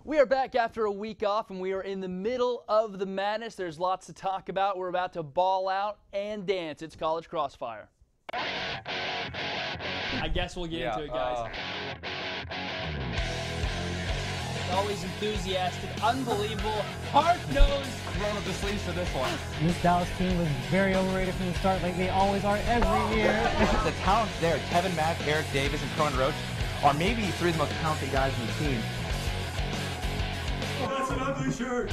We are back after a week off, and we are in the middle of the madness. There's lots to talk about. We're about to ball out and dance. It's College Crossfire. I guess we'll get into it, guys. Always enthusiastic, unbelievable, hard-nosed. Roll up the sleeves for this one. This Dallas team was very overrated from the start, like they always are every year. The talent there, Kevin Mack, Eric Davis, and Cronin Roach are maybe three of the most talented guys in the team. Oh, that's an ugly shirt.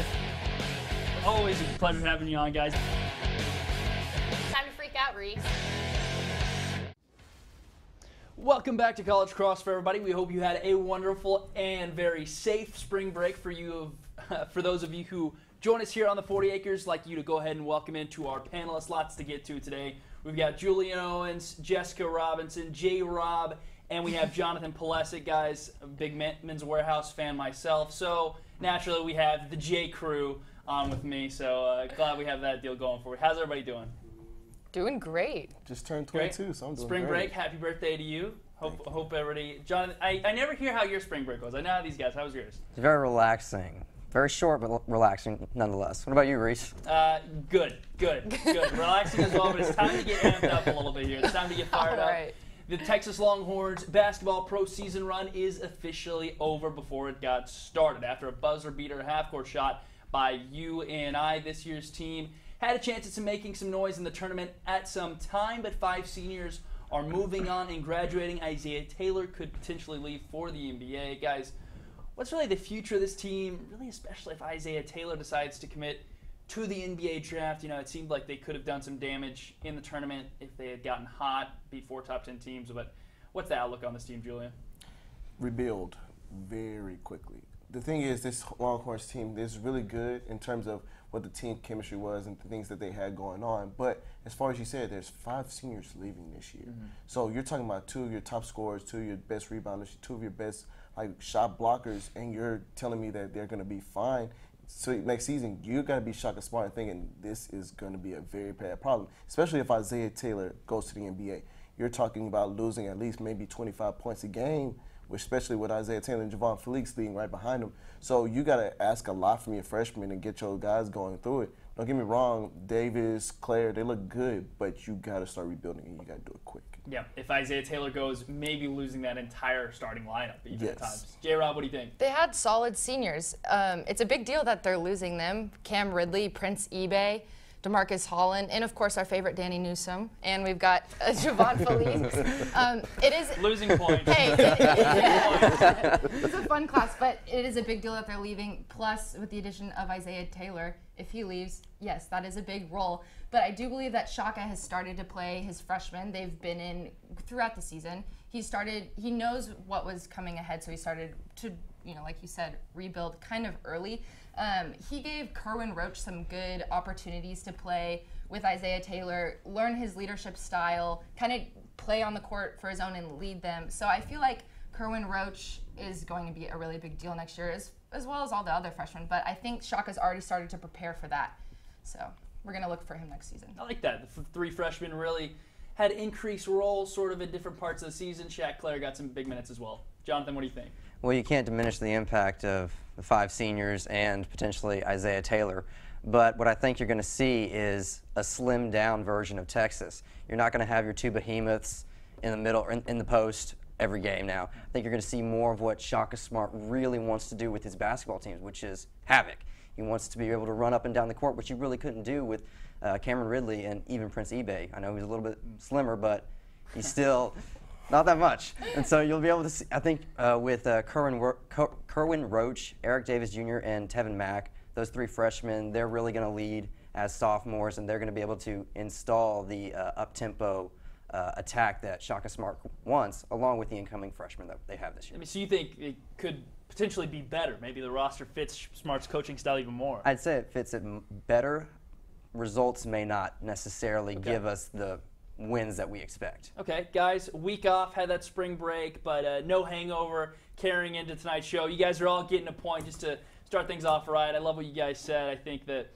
Always a pleasure having you on, guys. Time to freak out, Reese. Welcome back to College Crossfire, everybody. We hope you had a wonderful and very safe spring break. For those of you who join us here on the 40 Acres, I'd like you to go ahead and welcome into our panelists. Lots to get to today. We've got Julien Owens, Jessica Robinson, J-Rob, and we have Jonathan Polasek, guys. A big Men's Warehouse fan myself. So naturally, we have the J Crew on with me. So glad we have that deal going for you. How's everybody doing? Doing great. Just turned 22, so I'm doing Spring great. break, happy birthday to you. Hope everybody, Jonathan, I never hear how your spring break was. I know how these guys. How was yours? It's very relaxing. Very short, but relaxing nonetheless. What about you, Reese? Good. Relaxing as well, but it's time to get amped up a little bit here. It's time to get fired up. The Texas Longhorns basketball pro season run is officially over before it got started. After a buzzer beater half-court shot by UNI, this year's team had a chance at making some noise in the tournament at some time, but 5 seniors are moving on and graduating. Isaiah Taylor could potentially leave for the NBA. Guys, what's really the future of this team, really especially if Isaiah Taylor decides to commit to the NBA draft? You know, it seemed like they could have done some damage in the tournament if they had gotten hot, beat 4 top 10 teams. But what's the outlook on this team, Julien? Rebuild very quickly. The thing is, this Longhorns team is really good in terms of what the team chemistry was and the things that they had going on. But as far as you said, there's 5 seniors leaving this year. So you're talking about 2 of your top scorers, 2 of your best rebounders, 2 of your best shot blockers, and you're telling me that they're going to be fine. So next season, you got to be shocked and smart and thinking this is going to be a very bad problem, especially if Isaiah Taylor goes to the NBA. You're talking about losing at least maybe 25 points a game, especially with Isaiah Taylor and Javon Felix leading right behind him. So you got to ask a lot from your freshmen and get your guys going through it. Don't get me wrong, Davis, Claire, they look good, but you got to start rebuilding and you got to do it quick. Yeah, if Isaiah Taylor goes, maybe losing that entire starting lineup even at Yes. times. J-Rob, what do you think? They had solid seniors. It's a big deal that they're losing them. Cam Ridley, Prince Ebay, DeMarcus Holland, and of course our favorite Danny Newsom. And we've got Javon Felix. It is Losing points. Hey, it's a fun class, but it is a big deal that they're leaving. Plus, with the addition of Isaiah Taylor, if he leaves, yes, that is a big role. But I do believe that Shaka has started to play his freshmen. They've been in throughout the season. He knows what was coming ahead, so he started to, like you said, rebuild kind of early. He gave Kerwin Roach some good opportunities to play with Isaiah Taylor, learn his leadership style, kind of play on the court for his own and lead them. So I feel like Kerwin Roach is going to be a really big deal next year, as well as all the other freshmen. But I think Shaka's already started to prepare for that. So we're going to look for him next season. I like that. The 3 freshmen really had increased roles sort of in different parts of the season. Shaq Claire got some big minutes as well. Jonathan, what do you think? Well, you can't diminish the impact of the 5 seniors and potentially Isaiah Taylor. But what I think you're going to see is a slimmed down version of Texas. You're not going to have your 2 behemoths in the middle, in the post every game now. I think you're going to see more of what Shaka Smart really wants to do with his basketball teams, which is havoc. He wants to be able to run up and down the court, which you really couldn't do with Cameron Ridley and even Prince Ebay. I know he's a little bit slimmer, but he's still not that much. And so you'll be able to see, I think, with Kerwin Roach, Eric Davis Jr., and Tevin Mack, those 3 freshmen, they're really going to lead as sophomores, and they're going to be able to install the up-tempo attack that Shaka Smart wants, along with the incoming freshmen that they have this year. I mean, so you think it could potentially be better? Maybe the roster fits Smart's coaching style even more. I'd say it fits it better. Results may not necessarily give us the wins that we expect. Okay, guys, week off, had that spring break, but no hangover carrying into tonight's show. You guys are all getting a point just to start things off right. I love what you guys said. I think that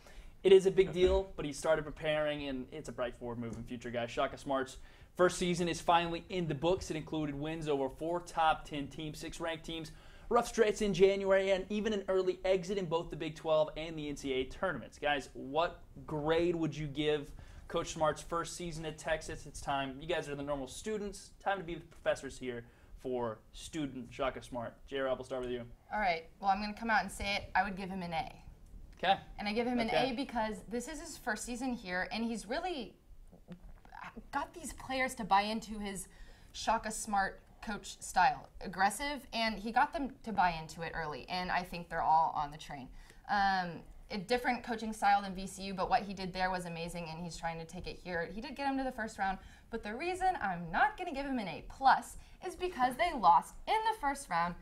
it is a big deal, but he started preparing, and it's a bright forward moving future, guys. Shaka Smart's First season is finally in the books. It included wins over 4 top 10 teams, 6 ranked teams, rough stretch in January, and even an early exit in both the Big 12 and the NCAA tournaments. Guys, what grade would you give Coach Smart's first season at Texas? It's time. You guys are the normal students. Time to be the professors here for student Shaka Smart. J-Rob, we'll start with you. All right. Well, I'm going to come out and say it. I would give him an A. Okay. And I give him an A because this is his first season here, and he's really got these players to buy into his Shaka Smart coach style. Aggressive, and he got them to buy into it early, and I think they're all on the train. A different coaching style than VCU, but what he did there was amazing, and he's trying to take it here. He did get him to the first round, but the reason I'm not going to give him an A+ is because they lost in the first round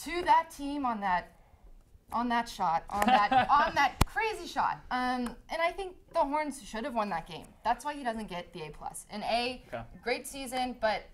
to that team on that shot, on that crazy shot. And I think the Horns should have won that game. That's why he doesn't get the A+. An A, great season, but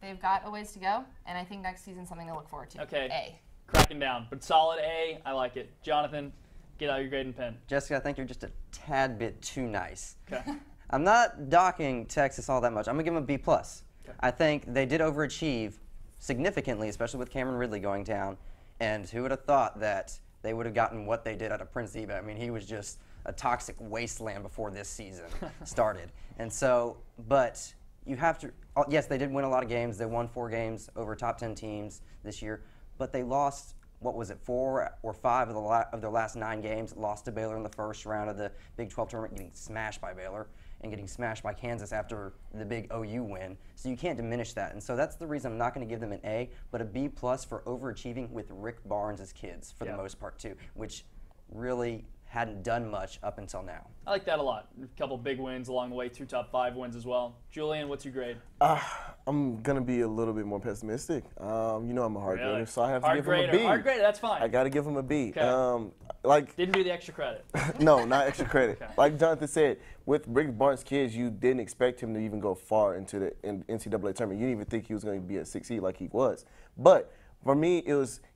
they've got a ways to go, and I think next season's something to look forward to. Okay. A. Cracking down, but solid A. I like it. Jonathan, get out your grade and pen. Jessica, I think you're just a tad bit too nice. Okay. I'm not docking Texas all that much. I'm going to give them a B+. Okay. I think they did overachieve significantly, especially with Cameron Ridley going down. And who would have thought that they would have gotten what they did out of Prince Eva? I mean, he was just a toxic wasteland before this season started. And so, but you have to, yes, they did win a lot of games. They won 4 games over top 10 teams this year. But they lost, what was it, 4 or 5 of their last 9 games. Lost to Baylor in the first round of the Big 12 tournament, getting smashed by Baylor, and getting smashed by Kansas after the big OU win. So you can't diminish that. And so that's the reason I'm not going to give them an A, but a B+ for overachieving with Rick Barnes' kids for the most part too, which really hadn't done much up until now. I like that a lot. A couple big wins along the way, 2 top 5 wins as well. Julien, what's your grade? I'm going to be a little bit more pessimistic. You know I'm a hard grader, so I have to give him a B. Hard grader, that's fine. I got to give him a B. Okay. Didn't do the extra credit. No, not extra credit. Okay. Like Jonathan said, with Rick Barnes' kids, you didn't expect him to even go far into the NCAA tournament. You didn't even think he was going to be a 6 seed like he was. But for me,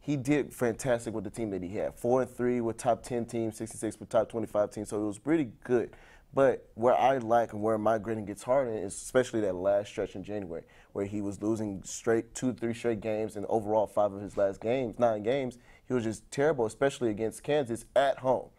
he did fantastic with the team that he had. 4-3 with top 10 teams, 66 with top 25 teams, so it was pretty good. But where I lack and where my grading gets hard is especially that last stretch in January, where he was losing 2-3 straight games, and overall 5 of his last 9 games, he was just terrible, especially against Kansas at home.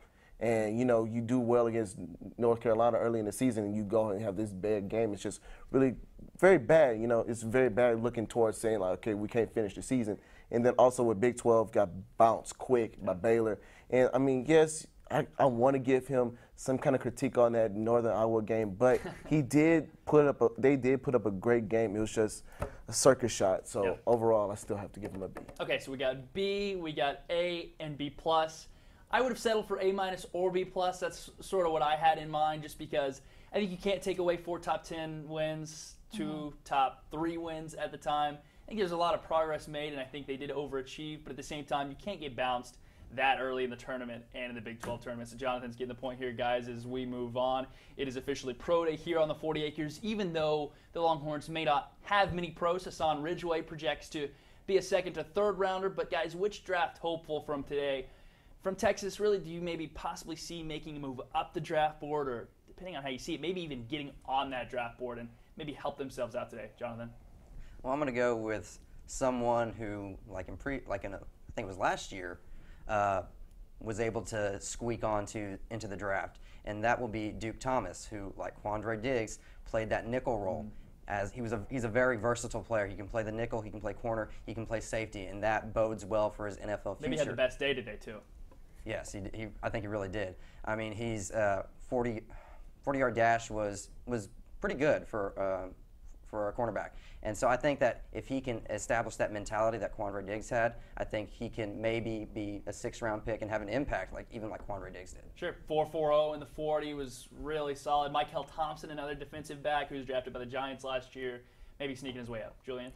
And, you know, you do well against North Carolina early in the season, and you go and have this bad game. It's just really very bad. You know, it's very bad looking towards saying, like, okay, we can't finish the season. And then also with Big 12, got bounced quick by Baylor. And, I mean, yes, I want to give him some kind of critique on that Northern Iowa game, but they did put up a great game. It was just a circus shot. So overall, I still have to give him a B. Okay, so we got B, we got A, and B+. I would have settled for A- or B+. That's sort of what I had in mind, just because I think you can't take away 4 top 10 wins, 2 top 3 wins at the time. I think there's a lot of progress made, and I think they did overachieve. But at the same time, you can't get bounced that early in the tournament and in the Big 12 tournament. So Jonathan's getting the point here, guys, as we move on. It is officially Pro Day here on the 40 Acres, even though the Longhorns may not have many pros. Hassan Ridgeway projects to be a 2nd to 3rd rounder. But, guys, which draft hopeful from today from Texas really do you maybe possibly see making a move up the draft board, or depending on how you see it, maybe even getting on that draft board and maybe help themselves out today? Jonathan? Well, I'm going to go with someone who, I think it was last year, was able to squeak into the draft, and that will be Duke Thomas, who, like Quandre Diggs, played that nickel role. As he's a very versatile player. He can play the nickel, he can play corner, he can play safety, and that bodes well for his NFL future. Maybe he had the best day today too. Yes, I think he really did. I mean, he's 40-yard dash was pretty good for a cornerback. And so I think that if he can establish that mentality that Quandre Diggs had, I think he can maybe be a 6th-round pick and have an impact like Quandre Diggs did. Sure. 4.40 in the 40 was really solid. Michael Thompson, another defensive back who was drafted by the Giants last year, maybe sneaking his way up. Julien?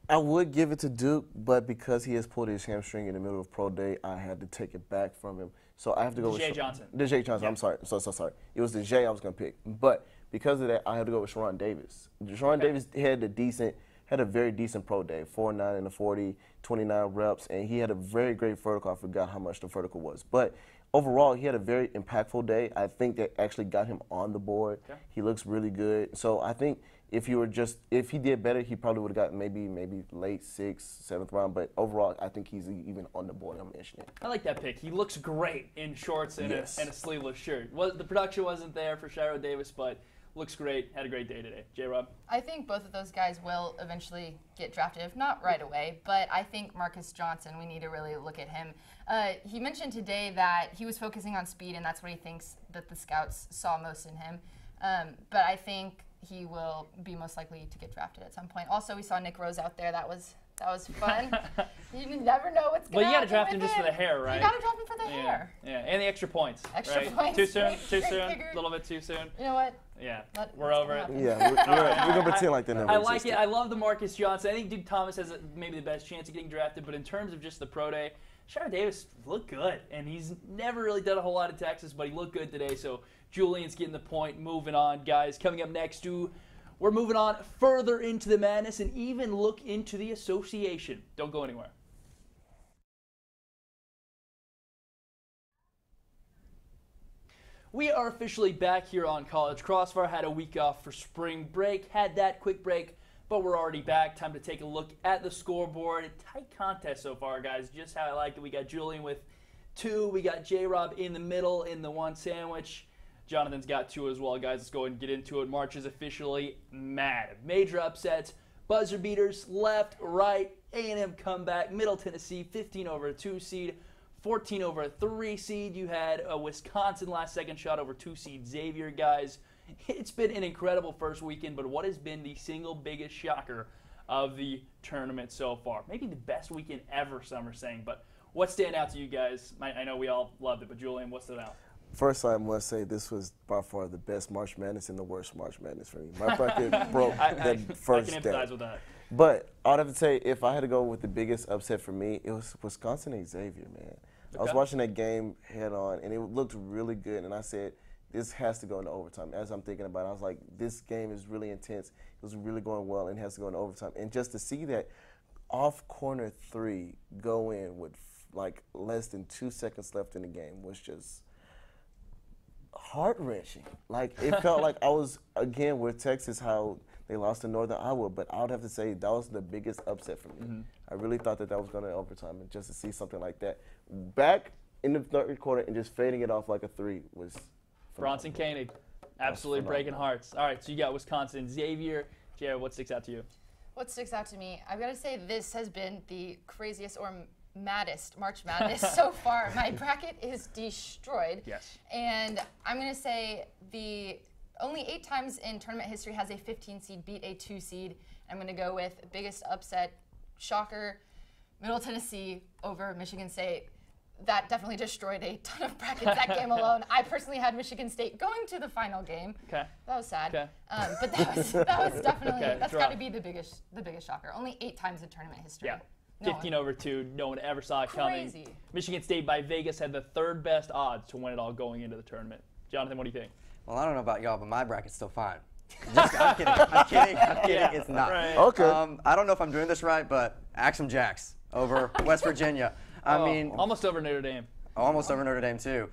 I would give it to Duke, but because he has pulled his hamstring in the middle of Pro Day, I had to take it back from him. So I have to go with Jay Johnson. Jay Johnson. Yeah. I'm sorry. So sorry. It was the Jay I was going to pick. But because of that, I had to go with Sharon Davis. Sharon Davis had a very decent Pro Day, 4.9 in the 40, 29 reps, and he had a very great vertical. I forgot how much the vertical was. But overall, he had a very impactful day. I think that actually got him on the board. Okay. He looks really good. So I think if he did better, he probably would have got maybe late 6th, 7th round. But overall, I think he's even on the board. I'm mentioning it. I like that pick. He looks great in shorts and, Yes. a sleeveless shirt. The production wasn't there for Shiro Davis, but looks great. Had a great day today. J-Rob? I think both of those guys will eventually get drafted, if not right away. But I think Marcus Johnson, we need to really look at him. He mentioned today that he was focusing on speed, and that's what he thinks that the scouts saw most in him. But I think he will be most likely to get drafted at some point. Also, we saw Nick Rose out there. That was fun. You never know what's going to happen. Well, you got to draft him just for the hair, right? You got to draft him for the hair. Yeah, and the extra points. Extra right? points. Too soon? Too soon? A little bit too soon? You know what? Yeah, we're over it. Yeah, we're going to pretend like that never I like existed. it. I love the Marcus Johnson. I think Duke Thomas has maybe the best chance of getting drafted, but in terms of just the pro day, Shiro Davis looked good, and he's never really done a whole lot of Texas, but he looked good today, so Julian's getting the point. Moving on, guys. Coming up next, we're moving on further into the madness and even look into the association. Don't go anywhere. We are officially back here on College Crossfire. Had a week off for spring break, had that quick break, but we're already back. Time to take a look at the scoreboard. Tight contest so far, guys. Just how I like it. We got Julian with 2. We got J-Rob in the middle in the 1 sandwich. Jonathan's got 2 as well, guys. Let's go ahead and get into it. March is officially mad. Major upsets, buzzer beaters, left, right, A&M comeback, Middle Tennessee, 15 over a 2 seed, 14 over a 3 seed. You had a Wisconsin last-second shot over 2 seed Xavier, guys. It's been an incredible first weekend, but what has been the single biggest shocker of the tournament so far? Maybe the best weekend ever, some are saying, but what stand out to you guys? I know we all loved it, but Julian, what stood out? First, I must say this was by far the best March Madness and the worst March Madness for me. My bracket broke that first day. I can empathize with that. But I'd have to say, if I had to go with the biggest upset for me, it was Wisconsin and Xavier, man. I was watching that game head on, and it looked really good, and I said, this has to go into overtime. As I'm thinking about it, I was like, this game is really intense. It was really going well, and it has to go into overtime. And just to see that off corner 3 go in with like less than 2 seconds left in the game was just heart-wrenching. Like, it felt like I was, again, with Texas, how they lost to Northern Iowa, but I would have to say that was the biggest upset for me. Mm-hmm. I really thought that was going to overtime, and just to see something like that back in the third quarter and just fading it off like a 3 was phenomenal. Bronson Koenig, absolutely breaking hearts. All right, so you got Wisconsin, Xavier. Jared, what sticks out to you? What sticks out to me, I've got to say this has been the craziest or maddest March Madness so far. My bracket is destroyed. Yes. And I'm going to say the only 8 times in tournament history has a 15 seed beat a 2 seed. I'm going to go with biggest upset, shocker, Middle Tennessee over Michigan State. That definitely destroyed a ton of brackets, that game alone. I personally had Michigan State going to the final game. Okay. That was sad. Okay. But that was definitely, Okay, that's draw. got to be the biggest shocker. Only 8 times in tournament history. Yeah. No 15 over 2. No one ever saw it coming. Crazy. Michigan State by Vegas had the 3rd best odds to win it all going into the tournament. Jonathan, what do you think? Well, I don't know about y'all, but my bracket's still fine. I'm kidding. I'm kidding. Yeah, It's not. right. Okay. I don't know if I'm doing this right, but Axum Jacks over West Virginia. I mean, almost over Notre Dame. almost over Notre Dame, too.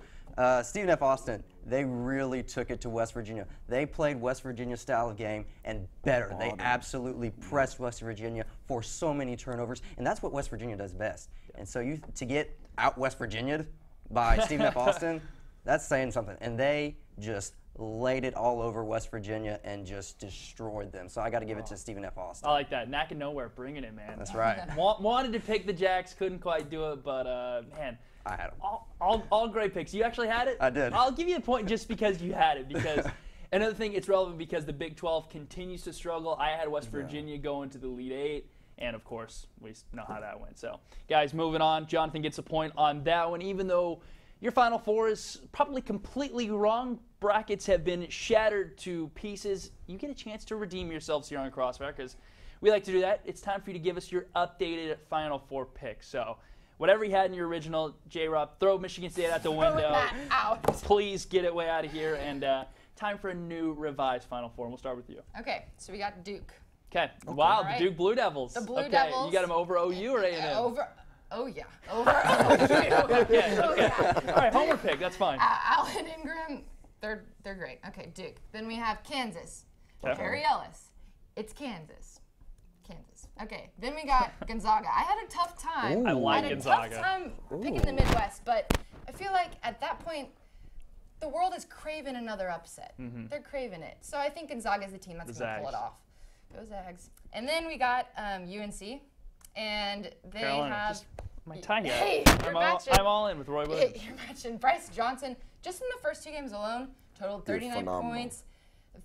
Stephen F. Austin, they really took it to West Virginia. They played West Virginia style of game and better. They absolutely pressed West Virginia for so many turnovers, and that's what West Virginia does best. And so to get out West Virginia by Stephen F. Austin, that's saying something. And they just laid it all over West Virginia and just destroyed them. So I got to give it to Stephen F. Austin. I like that. Knack and nowhere, bringing it, man. That's right. Wanted to pick the Jacks, couldn't quite do it, but man. I had them. All great picks. You actually had it? I did. I'll give you a point just because you had it. Because another thing, it's relevant because the Big 12 continues to struggle. I had West Virginia going to the Elite 8, and of course, we know how that went. So, guys, moving on. Jonathan gets a point on that one, even though your Final Four is probably completely wrong. Brackets have been shattered to pieces. You get a chance to redeem yourselves here on Crossfire because we like to do that. It's time for you to give us your updated Final Four picks. So, whatever you had in your original, J-Rob, throw Michigan State out the window. Out. Please get it way out of here. And time for a new revised Final Four. And we'll start with you. Okay, so we got Duke. Okay. Wow, All right. the Duke Blue Devils. The Blue okay. Devils. You got them over OU or A&M? Over. Oh yeah. Over. okay. Oh, yeah. All right, homer pick. That's fine. Allen Ingram. They're great. Okay, Duke. Then we have Kansas. Okay. Perry Ellis. It's Kansas. Okay, then we got Gonzaga. I had a tough time. I like Gonzaga. I had a tough time picking the Midwest, but I feel like at that point, the world is craving another upset. They're craving it. So I think Gonzaga is the team that's going to pull it off. Go Zags. And then we got UNC, and they Carolina, have... just my tie guy. Hey, I'm all in with Roy Williams. You're matching Bryce Johnson. Just in the first 2 games alone, totaled 39 points.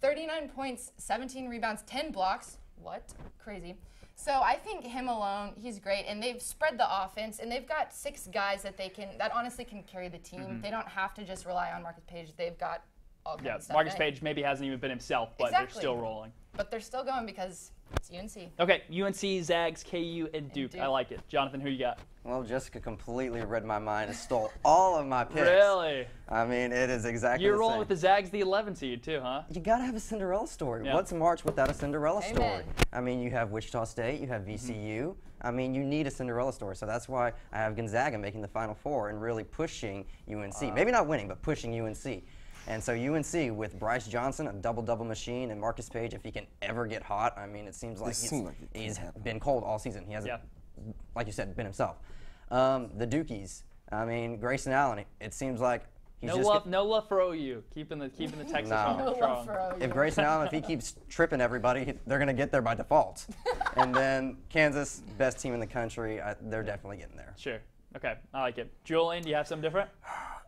39 points, 17 rebounds, 10 blocks. What? Crazy. So I think him alone, he's great, and they've spread the offense, and they've got 6 guys that that honestly can carry the team. They don't have to just rely on Marcus Page. They've got all kinds of stuff. Marcus Page maybe hasn't even been himself, but they're still rolling. But they're still going because it's UNC. Okay, UNC, Zags, KU, and Duke. I like it. Jonathan, who you got? Well, Jessica completely read my mind and stole all of my picks. Really? I mean, it is exactly You're the rolling same. with the Zags, the 11 seed, too, huh? You got to have a Cinderella story. Yeah. What's March without a Cinderella Amen. story? I mean, you have Wichita State, you have VCU. I mean, you need a Cinderella story. So that's why I have Gonzaga making the Final Four and really pushing UNC. Maybe not winning, but pushing UNC. And so UNC with Bryce Johnson, a double-double machine, and Marcus Page, if he can ever get hot, I mean, it seems like he's been cold all season. He hasn't, like you said, been himself. The Dukies, I mean, Grayson Allen, it seems like he's no love for OU, keeping the Texas home strong. If Grayson Allen, if he keeps tripping everybody, they're going to get there by default. And then Kansas, best team in the country, they're definitely getting there. Sure. Okay, I like it. Julian, do you have something different?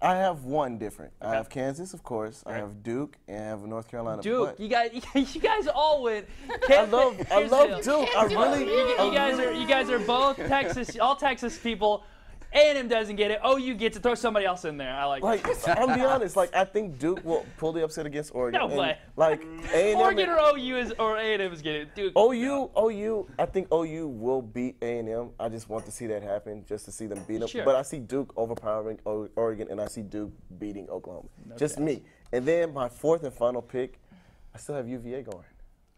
I have one different. I have Kansas, of course. I have Duke, and I have North Carolina. Duke, you guys all win. I love Duke. You guys are both Texas, all Texas people. A&M doesn't get it. OU gets it. Throw somebody else in there. I like it. I'll be honest. I think Duke will pull the upset against Oregon. No way. A&M Oregon or OU or A&M is getting it. Duke. OU. I think OU will beat A&M. I just want to see that happen, just to see them beat them. Sure. But I see Duke overpowering Oregon, and I see Duke beating Oklahoma. Just me. And then my fourth and final pick, I still have UVA going.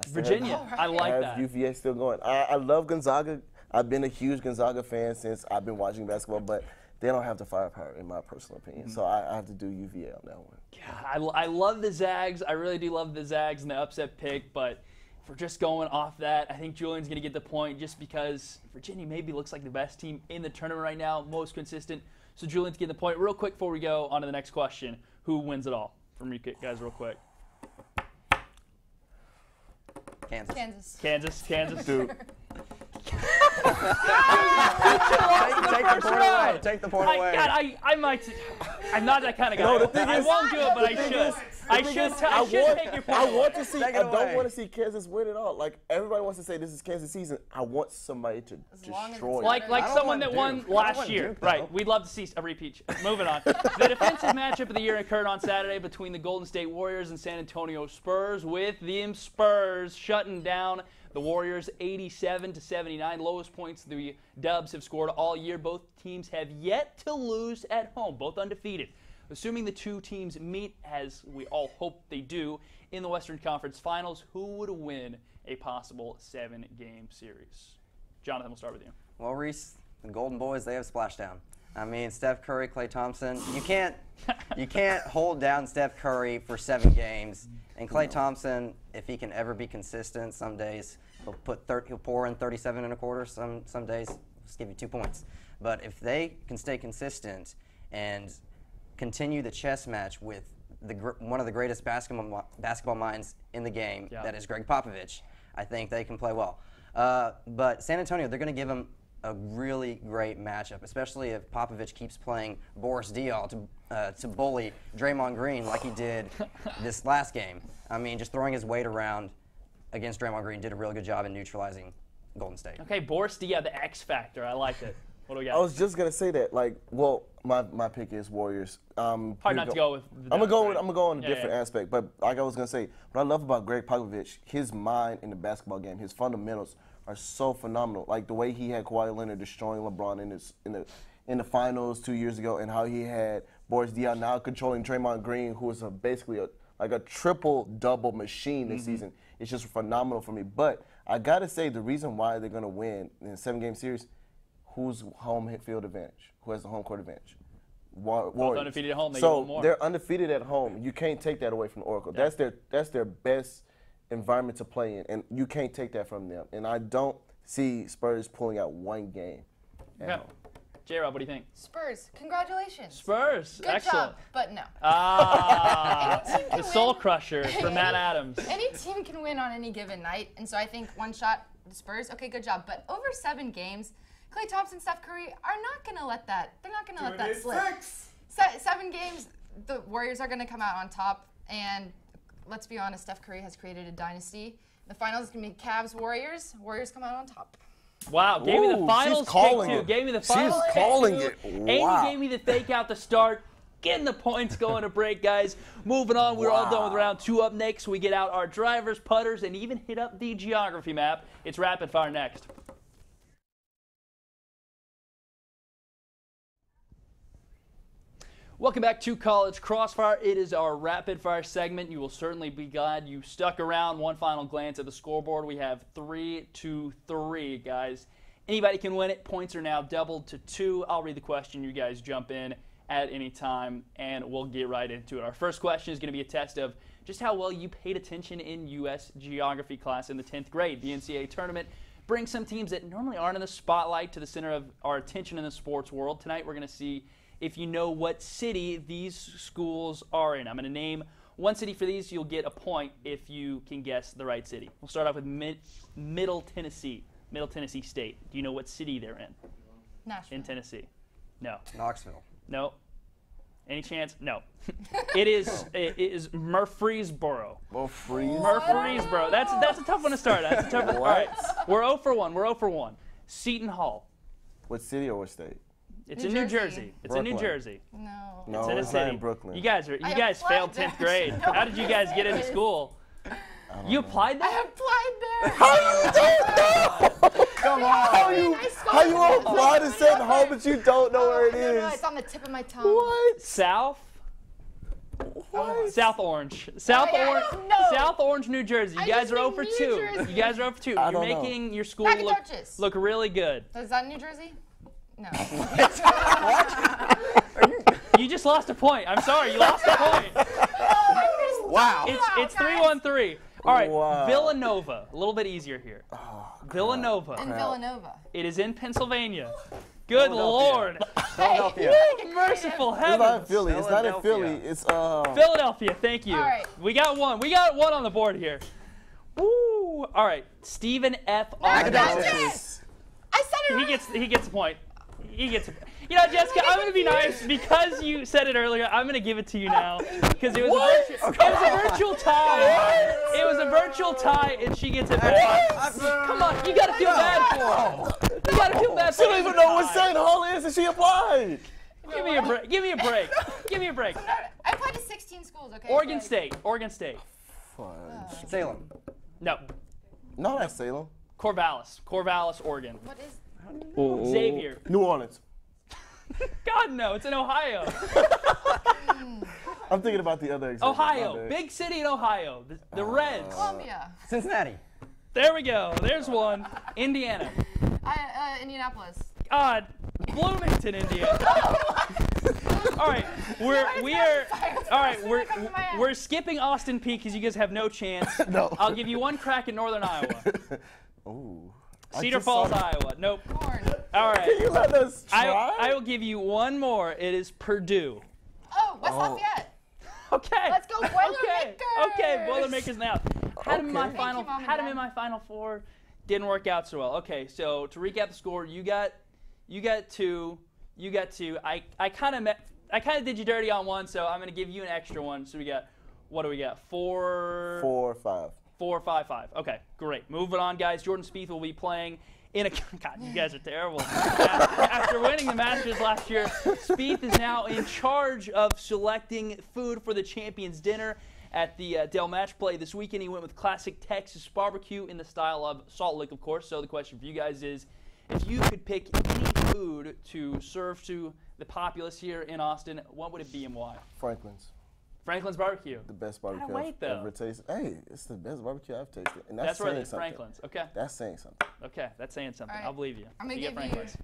Virginia. I like that. UVA still going. I love Gonzaga. I've been a huge Gonzaga fan since I've been watching basketball, but they don't have the firepower, in my personal opinion. So I have to do UVA on that one. God, I love the Zags. I really do love the Zags and the upset pick, but if we're just going off that, I think Julian's going to get the point just because Virginia maybe looks like the best team in the tournament right now, most consistent. So Julian's getting the point. Real quick before we go on to the next question, who wins it all? From you guys real quick. Kansas. Duke. Take the point away. God, I'm not that kind of guy. I won't do it, but I should. I should take your point. I want to see. I don't want to see Kansas win it all. Like everybody wants to say, this is Kansas season. I want somebody to destroy. Like someone that won last year. Right. We'd love to see a repeat. Moving on. The defensive matchup of the year occurred on Saturday between the Golden State Warriors and San Antonio Spurs, with the Spurs shutting down the Warriors 87-79, lowest points the Dubs have scored all year. Both teams have yet to lose at home, both undefeated. Assuming the two teams meet, as we all hope they do, in the Western Conference Finals, who would win a possible 7-game series? Jonathan, we'll start with you. Well, Reese, the Golden Boys, they have splashdown. I mean, Steph Curry, Klay Thompson, you can't hold down Steph Curry for 7 games. And Klay Thompson, if he can ever be consistent, some days he'll pour in 37 and a quarter. Some days just give you 2 points. But if they can stay consistent and continue the chess match with one of the greatest basketball minds in the game, that is Greg Popovich, I think they can play well. But San Antonio, they're going to give them a really great matchup, especially if Popovich keeps playing Boris Diaw to bully Draymond Green like he did this last game. I mean, just throwing his weight around against Draymond Green did a really good job in neutralizing Golden State. Okay, Boris Diaw, the X factor. I like it. What do we got? I was just gonna say that. My pick is Warriors. Hard not to go with. I'm gonna go on a different aspect, but like I was gonna say, what I love about Greg Popovich, his mind in the basketball game, his fundamentals are so phenomenal. Like the way he had Kawhi Leonard destroying LeBron in the finals 2 years ago, and how he had Boris Diaw now controlling Draymond Green, who is basically a triple-double machine this season. It's just phenomenal for me. But I gotta say, the reason why they're gonna win in a 7-game series, who's home field advantage? Who has the home court advantage? Warriors. Both undefeated at home. They so get one more. They're undefeated at home. You can't take that away from Oracle. Yeah. That's their best environment to play in, and you can't take that from them. And I don't see Spurs pulling out one game. Okay. J-Rob, what do you think? Spurs, congratulations. Spurs, Good excellent. job, but no. The Soul Crusher for Matt Adams. Any team can win on any given night, and so I think one shot, the Spurs, okay, good job. But over 7 games, Klay Thompson, Steph Curry are not going to let that, they're not going to let that slip. 7 games, the Warriors are going to come out on top, and let's be honest, Steph Curry has created a dynasty. The finals is going to be Cavs-Warriors. Warriors come out on top. Wow, gave me the finals pick, too. Gave me the finals pick, calling too. it. And he gave me the fake out to start. Getting the points going to break, guys. Moving on, we're all done with round 2. Up next, we get out our drivers, putters, and even hit up the geography map. It's Rapid Fire next. Welcome back to College Crossfire. It is our rapid fire segment. You will certainly be glad you stuck around. One final glance at the scoreboard. We have 3-3, guys. Anybody can win it. Points are now doubled to 2. I'll read the question. You guys jump in at any time, and we'll get right into it. Our first question is going to be a test of just how well you paid attention in U.S. geography class in the 10th grade. The NCAA tournament brings some teams that normally aren't in the spotlight to the center of our attention in the sports world. Tonight we're going to see if you know what city these schools are in. I'm going to name one city for these. You'll get a point if you can guess the right city. We'll start off with Middle Tennessee State. Do you know what city they're in? Nashville. In Tennessee. No. Knoxville. No. Any chance? No. It is Murfreesboro. Murfreesboro. That's a tough one to start. That's a tough one. All right. We're 0 for 1. We're 0 for 1. Seton Hall. What city or what state? It's in New Jersey. It's in New Jersey. No. No, It's in a it's city. not in Brooklyn. You guys failed 10th grade. How did you guys get into school? You applied there? I applied there. How you don't know? Come on. How you apply to Seton Hall but you don't know where it is? No, it's on the tip of my tongue. What? South? What? South Orange. I don't know. South Orange, New Jersey. You guys are 0 for 2. You guys are 0 for 2. You're making your school look really good. Is that New Jersey? No. You just lost a point. I'm sorry, you lost a point. Wow. It's 3-1-3. All right, Wow. Villanova. A little bit easier here. Villanova. In Villanova. It is in Pennsylvania. Good Lord. Philadelphia. Merciful It's heavens. not in Philly. It's not in Philadelphia. Philly. It's Philadelphia, thank you. All right. We got one. We got one on the board here. Woo. All right, Stephen F. Austin. Texas. I said it right. He gets a point. You know, Jessica, I'm going to be nice because you said it earlier. I'm going to give it to you now because it was a virtual tie. It was a virtual tie, and she gets it back. Come on, you got to feel bad for her. You got to feel bad for her. She don't even know what Seton Hall is and she applied. Give me a break. Give me a break. Give me a break. I applied to 16 schools, okay? Oregon State. Fudge. Salem. No. No, that's Salem. Corvallis, Oregon. What is? Xavier. New Orleans. God, no, it's in Ohio. I'm thinking about the other example. Ohio, big city in Ohio. The Reds. Columbia. Cincinnati. There we go. There's one. Indiana. Indianapolis. God, Bloomington, Indiana. All right, we're skipping Austin Peay because you guys have no chance. No. I'll give you one crack at Northern Iowa. Ooh. Cedar Falls, Iowa. Nope. Corn. All right. Can you let us try? I will give you one more. It is Purdue. Oh, West Lafayette. Okay. Let's go Boilermakers. Okay, Boilermakers now. Had him in my Thank you, Mom and had him Dad. in my final 4. Didn't work out so well. Okay, so to recap the score, you got 2. You got 2. I kind of did you dirty on one, so I'm gonna give you an extra one. So we got, what do we got? 4, 4, 5. 4, 5, 5. Okay, great. Moving on, guys. Jordan Spieth will be playing in a. God, you guys are terrible. After winning the Masters last year, Spieth is now in charge of selecting food for the Champions Dinner at the Dell Match Play this weekend. He went with classic Texas barbecue in the style of Salt Lick, of course. So the question for you guys is, if you could pick any food to serve to the populace here in Austin, what would it be and why? Franklin's barbecue. The best barbecue wait, I've ever tasted. Hey, it's the best barbecue I've tasted. And That's saying right, something. Franklin's. Okay. That's saying something. Okay, that's saying something. All right. I'll believe you. I'm gonna You get give you. Franklin's.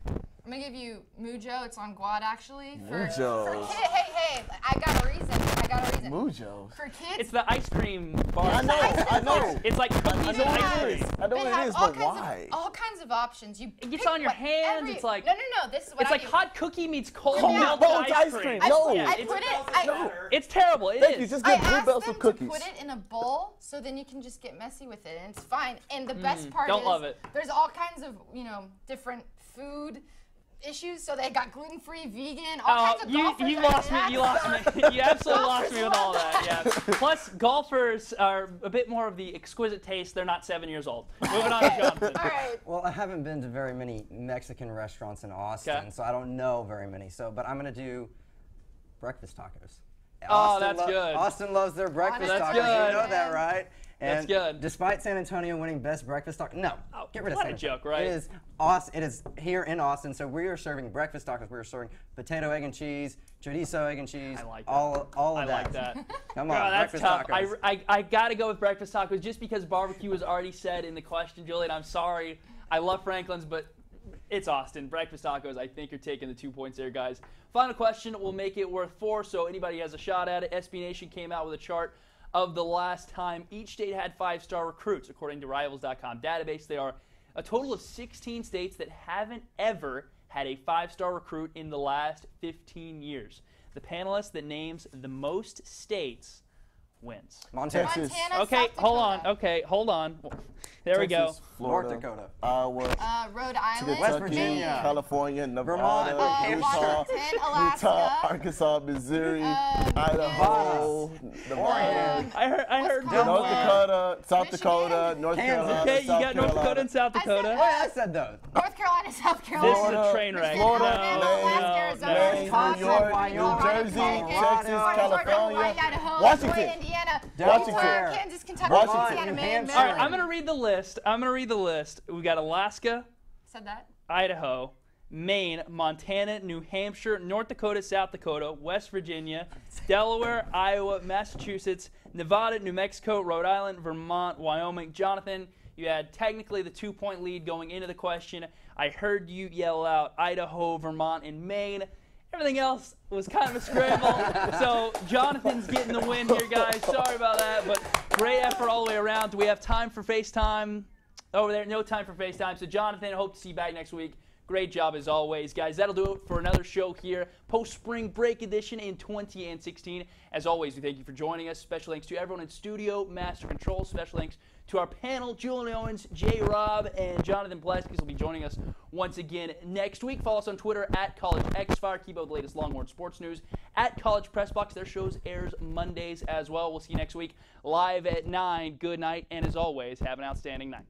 I'm gonna give you Mujo. It's on Guad actually. Mujo's. Hey, I got a reason. I got a reason. Mujos. For kids, It's the ice cream bar. I know. It's like cookies and ice cream. I know they what it have is, all but kinds why? of all kinds of options. You It gets pick on your hand. It's like no. This is what it's I like do. hot cookie meets cold Cold melted melted ice ice cream. cream. No. I it's, put it. it's terrible. It Thank is. you. Just I get Blue asked Bells them with to cookies. put it in a bowl, so then you can just get messy with it, and it's fine. And the best part don't is love it. there's all kinds of different food issues. So they got gluten-free, vegan, all kinds of golfers. You lost me. You lost me. You absolutely lost me with all that. Yeah. Plus, golfers are a bit more of the exquisite taste. They're not 7 years old. Moving on to Jonathan. All right. Well, I haven't been to very many Mexican restaurants in Austin, so I don't know very many. But I'm going to do breakfast tacos. Oh, that's good. Austin loves their breakfast That's tacos. good. You know that, right? That's And good. Despite San Antonio winning best breakfast taco, no, get rid of what San a Antonio. joke, right? It is Austin. It is here in Austin. So we are serving breakfast tacos. We are serving potato, egg, and cheese, chorizo, egg, and cheese. I like that. All of I that. like that. Come on, Girl, that's breakfast tough. tacos. I got to go with breakfast tacos just because barbecue was already said in the question, Julian. I'm sorry. I love Franklin's, but it's Austin. Breakfast tacos, I think you're taking the 2 points there, guys. Final question will make it worth 4, so anybody has a shot at it. SB Nation came out with a chart of the last time each state had 5-star recruits. According to Rivals.com database, there are a total of 16 states that haven't ever had a 5-star recruit in the last 15 years. The panelist that names the most states wins. Montana. Texas. Montana, Okay, South hold on. Dakota. Okay, hold on. There we go. Texas, Florida, North Dakota. Iowa, Rhode Island, West Kentucky, Virginia. California, Vermont, Nevada, Utah, Washington, Alaska, Arkansas, Missouri, Idaho, Nevada, I heard Wisconsin. North Dakota, South Michigan. Dakota, North Kansas. Carolina, Okay, you South got North Dakota and South I said Dakota. that. I said those. North Carolina, South This Carolina. is a train wreck. Florida, Alaska, Arizona, Maine, Wisconsin, New York, Colorado, New Jersey, Connecticut, Texas, Florida, California, Idaho, Washington. Illinois, Indiana, Washington. Utah, Kansas, Kentucky, Washington. Louisiana, New Maine, Hampshire. All right, Maryland. I'm going to read the list. We got Alaska, Said that. Idaho, Maine, Montana, New Hampshire, North Dakota, South Dakota, West Virginia, Delaware, Iowa, Massachusetts, Nevada, New Mexico, Rhode Island, Vermont, Wyoming. Jonathan, you had technically the 2-point lead going into the question. I heard you yell out Idaho, Vermont, and Maine. Everything else was kind of a scramble. So Jonathan's getting the win here, guys. Sorry about that, but great effort all the way around. Do we have time for FaceTime? Over there, no time for FaceTime. So Jonathan, I hope to see you back next week. Great job as always, guys. That'll do it for another show here, post-spring break edition in 2016. As always, we thank you for joining us. Special thanks to everyone in studio, Master Control. Special thanks to our panel, Julien Owens, J. Rob, and Jonathan Polasek will be joining us once again next week. Follow us on Twitter at CollegeXFire. Keep up with the latest Longhorn sports news at College Press Box. Their shows airs Mondays as well. We'll see you next week live at 9. Good night, and as always, have an outstanding night.